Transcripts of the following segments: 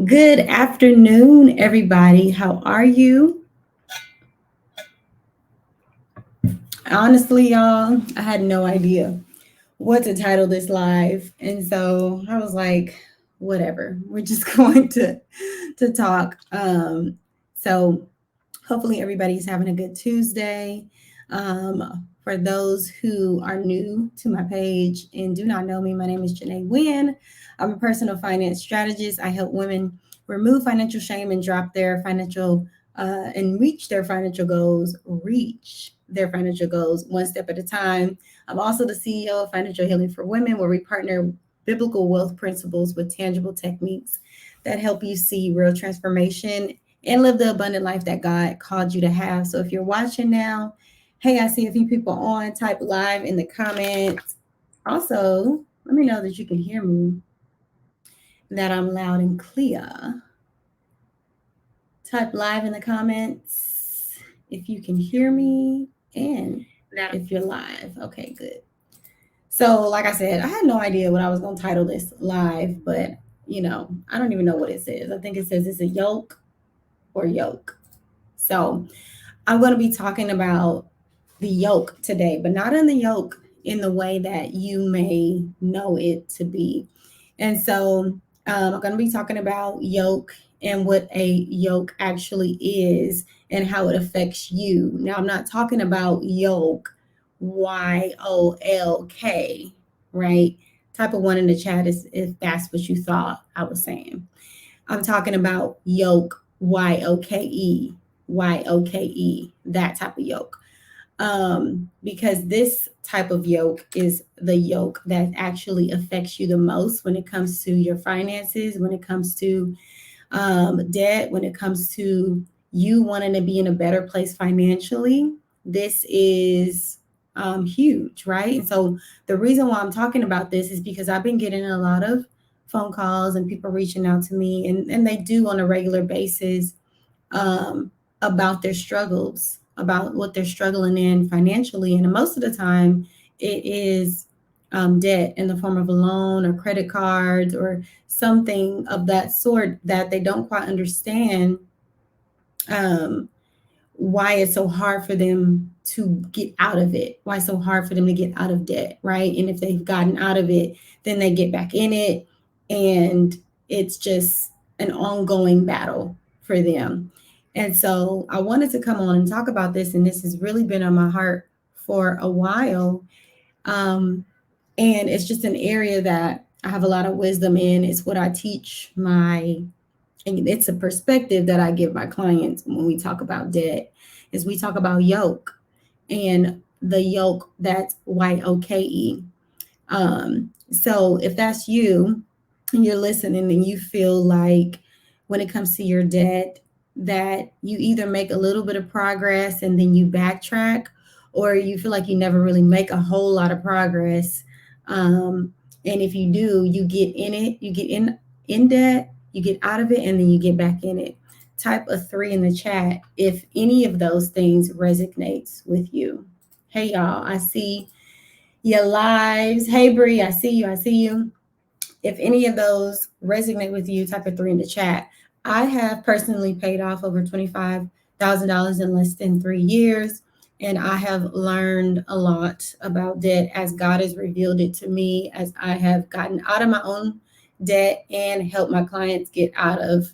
Good afternoon, everybody. How are you? Honestly, y'all, I had no idea what to title this live. And so I was like, whatever. We're just going to talk. So hopefully everybody's having a good Tuesday. For those who are new to my page and do not know me, my name is Janae Wynn. I'm a personal finance strategist. I help women remove financial shame and drop their financial and reach their financial goals one step at a time. I'm also the CEO of Financial Healing for Women, where we partner biblical wealth principles with tangible techniques that help you see real transformation and live the abundant life that God called you to have. So if you're watching now, hey, I see a few people on, type live in the comments. Also, let me know that you can hear me, that I'm loud and clear. Type live in the comments if you can hear me and if you're live. Okay, good. So, like I said, I had no idea what I was going to title this live, but I don't even know what it says. I think it says it's a yoke or yoke. So, I'm going to be talking about the yoke today, but not in the yoke in the way that you may know it to be. And so I'm going to be talking about yoke and what a yoke actually is and how it affects you. Now, I'm not talking about yoke, YOLK, right? Type of one in the chat is if that's what you thought I was saying. I'm talking about yoke, YOKE, that type of yoke. Because this type of yoke is the yoke that actually affects you the most when it comes to your finances, when it comes to debt, when it comes to you wanting to be in a better place financially. This is huge, right? And so the reason why I'm talking about this is because I've been getting a lot of phone calls and people reaching out to me, and they do on a regular basis about their struggles, about what they're struggling in financially. And most of the time, it is debt in the form of a loan or credit cards or something of that sort that they don't quite understand um, why it's so hard for them to get out of it, why it's so hard for them to get out of debt, right? And if they've gotten out of it, then they get back in it. And it's just an ongoing battle for them. And so I wanted to come on and talk about this. And this has really been on my heart for a while. Um, and it's just an area that I have a lot of wisdom in. It's what I teach and it's a perspective that I give my clients when we talk about debt, is we talk about yoke and the yoke that's YOKE. So if that's you and you're listening and you feel like when it comes to your debt that you either make a little bit of progress and then you backtrack, or you feel like you never really make a whole lot of progress. And if you do, you get in it, you get in debt, you get out of it, and then you get back in it. Type a 3 in the chat if any of those things resonates with you. Hey y'all, I see your lives. Hey Bree, I see you. I see you. If any of those resonate with you, type a 3 in the chat. I have personally paid off over $25,000 in less than 3 years. And I have learned a lot about debt as God has revealed it to me, as I have gotten out of my own debt and helped my clients get out of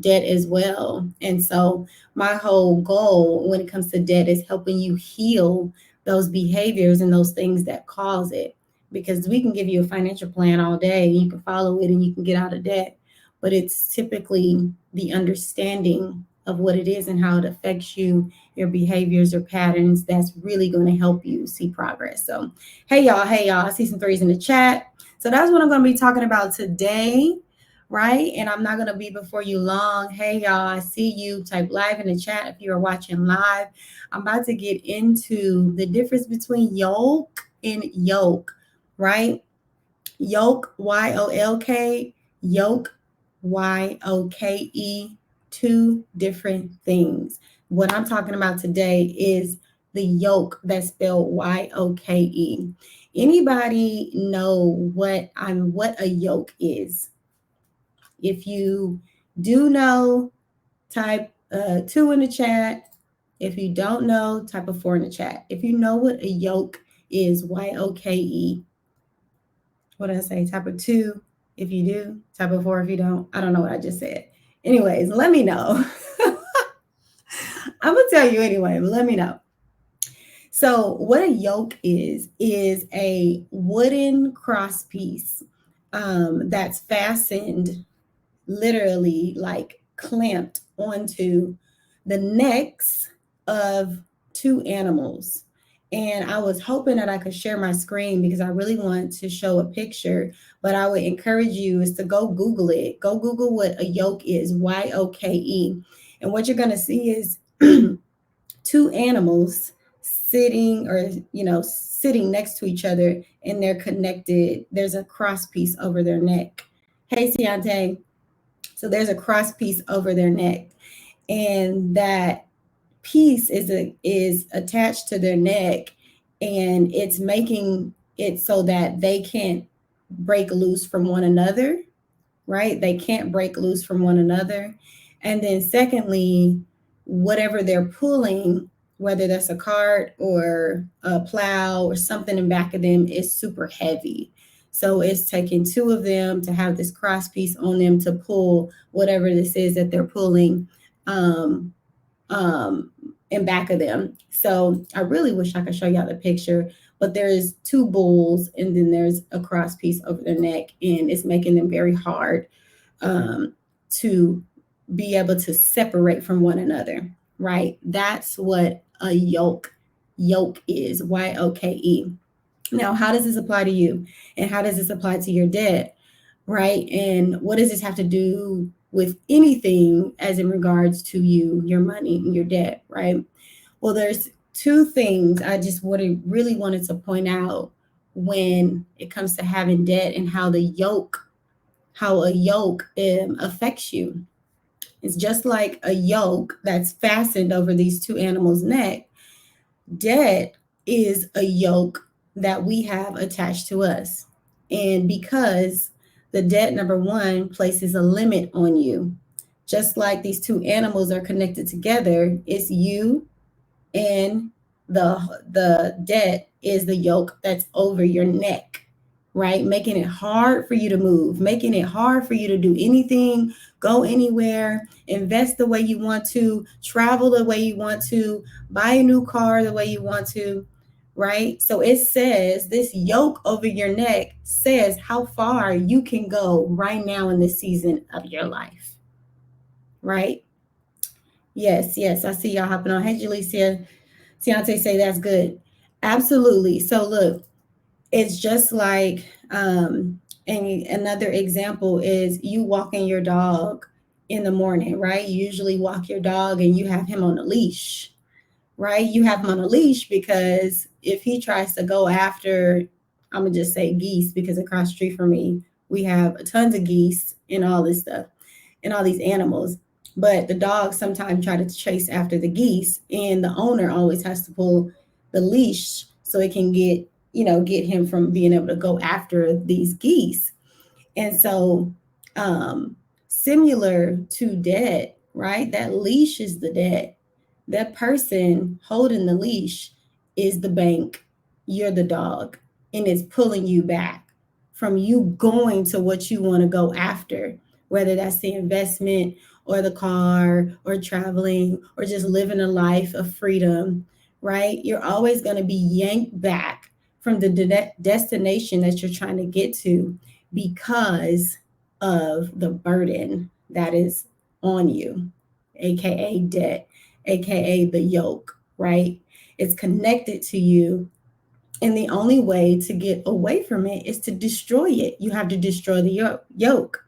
debt as well. And so, my whole goal when it comes to debt is helping you heal those behaviors and those things that cause it. Because we can give you a financial plan all day, and you can follow it and you can get out of debt. But it's typically the understanding of what it is and how it affects you, your behaviors or patterns, that's really going to help you see progress. So, hey y'all, I see some threes in the chat. So that's what I'm going to be talking about today, right? And I'm not going to be before you long. Hey y'all, I see you. Type live in the chat if you are watching live. I'm about to get into the difference between yoke and yoke, right? Yoke, YOLK, yoke, YOKE, two different things. What I'm talking about today is the yoke that's spelled YOKE. Anybody know what a yoke is? If you do know, type 2 in the chat. If you don't know, type a 4 in the chat. If you know what a yoke is, YOKE, what did I say? Type a 2 if you do, type a 4 if you don't. I don't know what I just said. Anyways, let me know. I'm going to tell you anyway, but let me know. So, what a yoke is a wooden cross piece that's fastened, literally like clamped onto the necks of two animals. And I was hoping that I could share my screen because I really want to show a picture, but I would encourage you is to go Google it. Go Google what a yoke is, YOKE. And what you're going to see is two animals sitting or sitting next to each other, and they're connected. There's a cross piece over their neck. Hey, Ciante. So there's a cross piece over their neck, and that piece is attached to their neck, and it's making it so that they can't break loose from one another, right? They can't break loose from one another. And then secondly, whatever they're pulling, whether that's a cart or a plow or something in back of them, is super heavy. So it's taking two of them to have this cross piece on them to pull whatever this is that they're pulling in back of them. So I really wish I could show y'all the picture, but there's two bulls and then there's a cross piece over their neck, and it's making them very hard to be able to separate from one another, right? That's what a yoke is, YOKE. Now, how does this apply to you? And how does this apply to your debt, right? And what does this have to do with anything as in regards to you, your money, and your debt, right? Well, there's two things I just really wanted to point out when it comes to having debt and how a yoke affects you. It's just like a yoke that's fastened over these two animals' neck. Debt is a yoke that we have attached to us. And because the debt, number one, places a limit on you. Just like these two animals are connected together, it's you and the debt is the yoke that's over your neck, right? Making it hard for you to move, making it hard for you to do anything, go anywhere, invest the way you want to, travel the way you want to, buy a new car the way you want to, right? So it says this yoke over your neck says how far you can go right now in this season of your life, right? Yes, I see y'all hopping on. Hey, Jalecia. Ciante say that's good. Absolutely. So look, it's just like, and another example is you walking your dog in the morning, right? You usually walk your dog and you have him on a leash, right? You have him on a leash because if he tries to go after, I'm gonna just say geese, because across the street from me, we have tons of geese and all this stuff and all these animals. But the dogs sometimes try to chase after the geese, and the owner always has to pull the leash so it can get him from being able to go after these geese. And so, similar to debt, right? That leash is the debt. That person holding the leash is the bank. You're the dog, and it's pulling you back from you going to what you want to go after, whether that's the investment or the car or traveling or just living a life of freedom, right? You're always going to be yanked back from the destination that you're trying to get to because of the burden that is on you, aka debt, aka the yoke, right? It's connected to you. And the only way to get away from it is to destroy it. You have to destroy the yoke,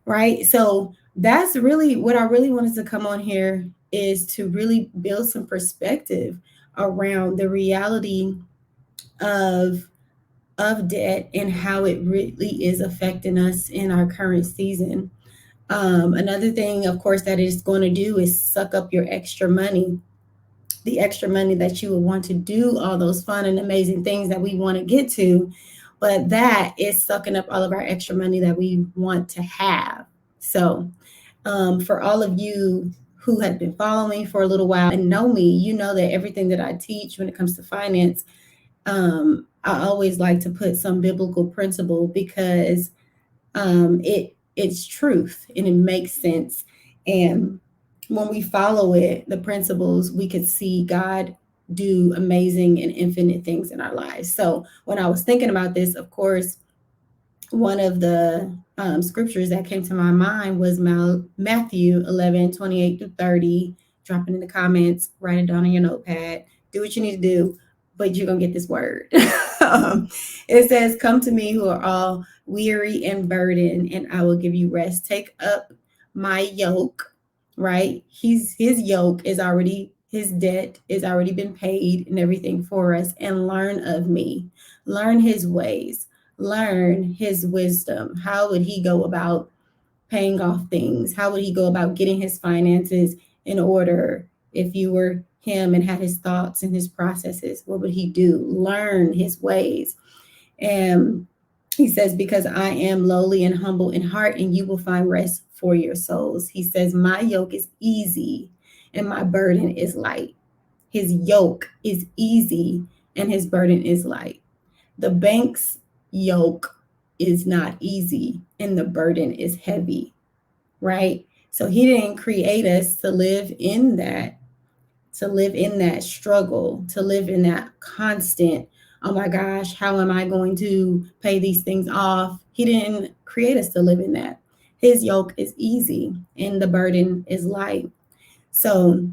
right? So that's really what I really wanted to come on here, is to really build some perspective around the reality of debt and how it really is affecting us in our current season. Another thing, of course, that it's going to do is suck up your extra money, the extra money that you would want to do all those fun and amazing things that we want to get to, but that is sucking up all of our extra money that we want to have, So, for all of you who have been following for a little while and know me, you know that everything that I teach when it comes to finance, I always like to put some biblical principle because it's truth and it makes sense. And when we follow it, the principles, we could see God do amazing and infinite things in our lives. So when I was thinking about this, of course, one of the scriptures that came to my mind was Matthew 11:28 through 30. Drop it in the comments, write it down on your notepad, do what you need to do, but you're going to get this word. It says, "Come to me who are all weary and burdened, and I will give you rest. Take up my yoke," right? His yoke is already, his debt is already been paid and everything for us, and learn of me. Learn his ways, learn his wisdom. How would he go about paying off things? How would he go about getting his finances in order? If you were him and had his thoughts and his processes, what would he do? Learn his ways. And he says, "Because I am lowly and humble in heart, and you will find rest for your souls." He says, "My yoke is easy and my burden is light." His yoke is easy and his burden is light. The bank's yoke is not easy and the burden is heavy, right? So he didn't create us to live in that, struggle, to live in that constant, oh my gosh, how am I going to pay these things off? He didn't create us to live in that. His yoke is easy and the burden is light. So,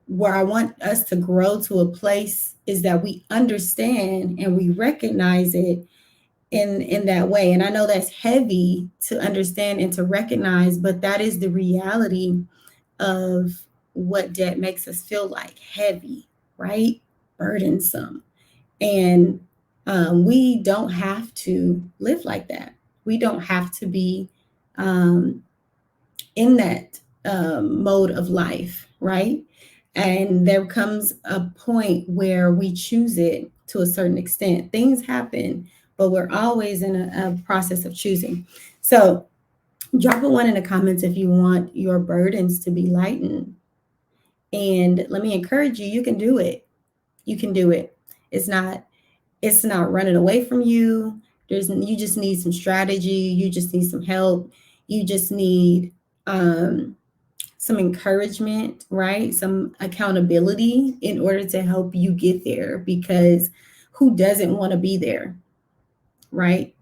where I want us to grow to a place is that we understand and we recognize it in that way. And I know that's heavy to understand and to recognize, but that is the reality of what debt makes us feel like: heavy, right? Burdensome. And we don't have to live like that. We don't have to be um, in that mode of life, right? And there comes a point where we choose it to a certain extent. Things happen, but we're always in a process of choosing. So drop a one in the comments if you want your burdens to be lightened. And let me encourage you, you can do it. You can do it. It's not, it's not running away from you. You just need some strategy. You just need some help. You just need some encouragement, right? Some accountability in order to help you get there, because who doesn't want to be there, right?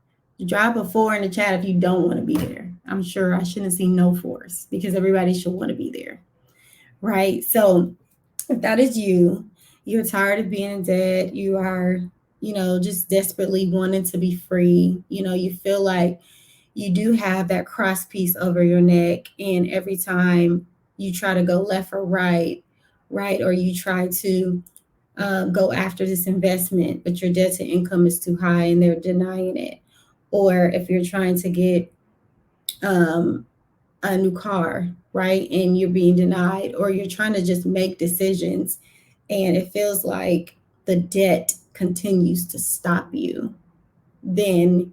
Drop a 4 in the chat if you don't want to be there. I'm sure I shouldn't see no force, because everybody should want to be there, right? So if that is you, you're tired of being in debt, you are, just desperately wanting to be free, you feel like you do have that cross piece over your neck, and every time you try to go left or right, or you try to go after this investment, but your debt to income is too high and they're denying it. Or if you're trying to get um, a new car, right, and you're being denied, or you're trying to just make decisions and it feels like the debt continues to stop you, then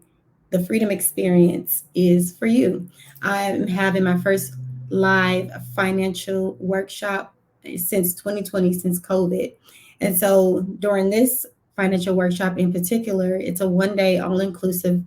the freedom experience is for you. I'm having my first live financial workshop since 2020, since COVID. And so during this financial workshop in particular, it's a 1 day all inclusive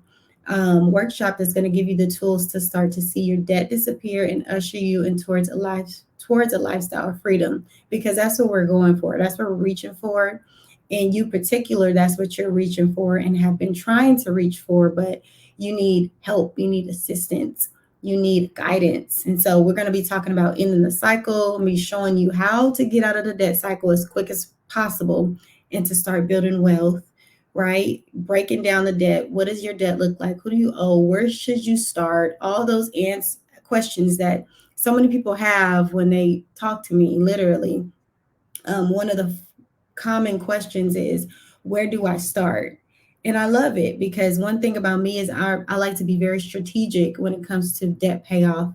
workshop that's going to give you the tools to start to see your debt disappear and usher you in towards a lifestyle of freedom, because that's what we're going for. That's what we're reaching for. And you particular, that's what you're reaching for and have been trying to reach for, but you need help, you need assistance, you need guidance. And so we're going to be talking about ending the cycle, me showing you how to get out of the debt cycle as quick as possible and to start building wealth, right? Breaking down the debt. What does your debt look like? Who do you owe? Where should you start? All those questions that so many people have when they talk to me, literally. One of the common questions is, where do I start? And I love it, because one thing about me is I like to be very strategic when it comes to debt payoff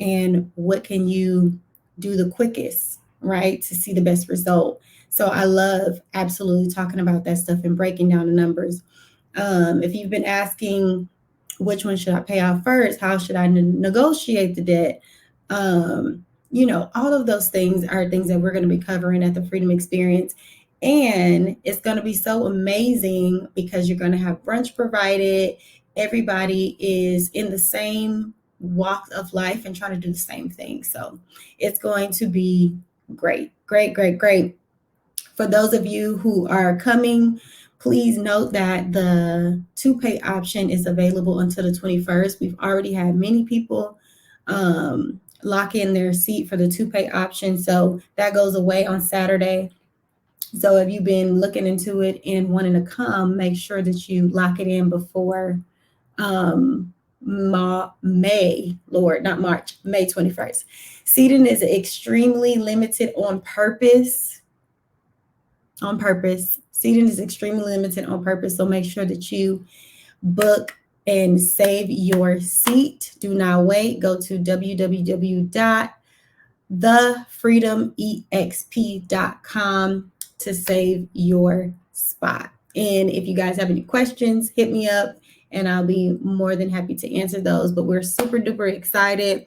and what can you do the quickest, right, to see the best result. So I love absolutely talking about that stuff and breaking down the numbers. If you've been asking, which one should I pay off first? How should I negotiate the debt? All of those things are things that we're going to be covering at the Freedom Experience. And it's going to be so amazing because you're going to have brunch provided. Everybody is in the same walk of life and trying to do the same thing. So it's going to be great, great, great, great. For those of you who are coming, please note that the 2-pay option is available until the 21st. We've already had many people lock in their seat for the 2-pay option. So that goes away on Saturday. So if you've been looking into it and wanting to come, make sure that you lock it in before May 21st. Seating is extremely limited on purpose. Seating is extremely limited on purpose. So make sure that you book and save your seat. Do not wait. Go to www.thefreedomexp.com to save your spot. And if you guys have any questions, hit me up and I'll be more than happy to answer those. But we're super duper excited.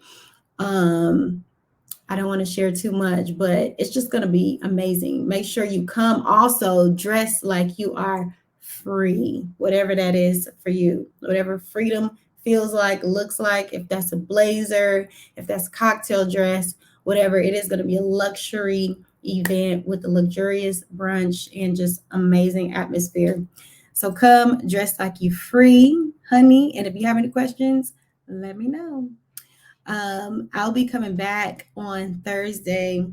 I don't want to share too much, but it's just going to be amazing. Make sure you come also dressed like you are free, whatever that is for you, whatever freedom feels like, looks like, if that's a blazer, if that's a cocktail dress, whatever. It is going to be a luxury event with a luxurious brunch and just amazing atmosphere. So come dressed like you free, honey. And if you have any questions, let me know. I'll be coming back on Thursday,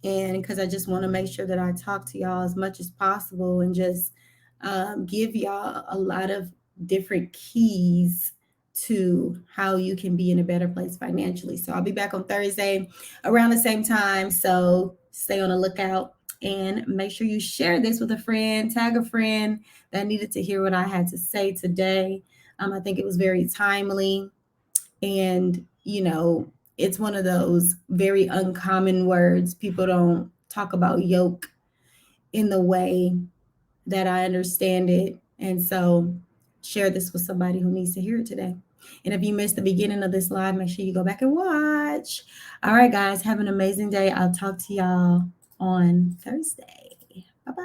and because I just want to make sure that I talk to y'all as much as possible and just give y'all a lot of different keys to how you can be in a better place financially. So I'll be back on Thursday around the same time. So stay on the lookout and make sure you share this with a friend, tag a friend that needed to hear what I had to say today. I think it was very timely. And, it's one of those very uncommon words. People don't talk about yoke in the way that I understand it. And so share this with somebody who needs to hear it today. And if you missed the beginning of this live, make sure you go back and watch. All right, guys, have an amazing day. I'll talk to y'all on Thursday. Bye-bye.